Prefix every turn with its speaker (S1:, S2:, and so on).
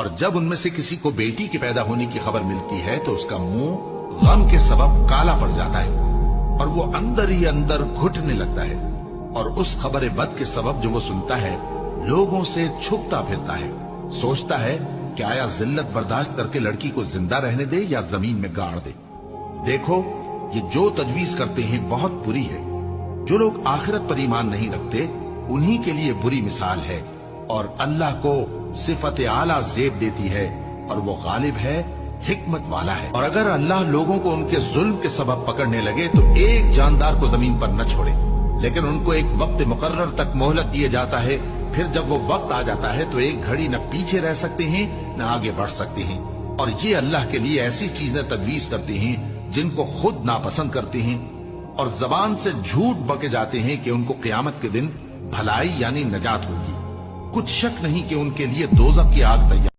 S1: اور جب ان میں سے کسی کو بیٹی کے پیدا ہونے کی خبر ملتی ہے تو اس کا منہ غم کے سبب کالا پڑ جاتا ہے اور وہ اندر ہی اندر گھٹنے لگتا ہے، اور اس خبر بد کے سبب جو وہ سنتا ہے لوگوں سے چھپتا پھرتا ہے، سوچتا ہے کہ آیا ذلت برداشت کر کے لڑکی کو زندہ رہنے دے یا زمین میں گاڑ دے۔ دیکھو، یہ جو تجویز کرتے ہیں بہت بری ہے۔ جو لوگ آخرت پر ایمان نہیں رکھتے انہی کے لیے بری مثال ہے، اور اللہ کو صفت اعلیٰ زیب دیتی ہے اور وہ غالب ہے، حکمت والا ہے۔ اور اگر اللہ لوگوں کو ان کے ظلم کے سبب پکڑنے لگے تو ایک جاندار کو زمین پر نہ چھوڑے، لیکن ان کو ایک وقت مقرر تک مہلت دیے جاتا ہے، پھر جب وہ وقت آ جاتا ہے تو ایک گھڑی نہ پیچھے رہ سکتے ہیں نہ آگے بڑھ سکتے ہیں۔ اور یہ اللہ کے لیے ایسی چیزیں تجویز کرتے ہیں جن کو خود ناپسند کرتے ہیں، اور زبان سے جھوٹ بکے جاتے ہیں کہ ان کو قیامت کے دن بھلائی یعنی نجات ہوگی۔ کچھ شک نہیں کہ ان کے لیے دوزخ کی آگ تیار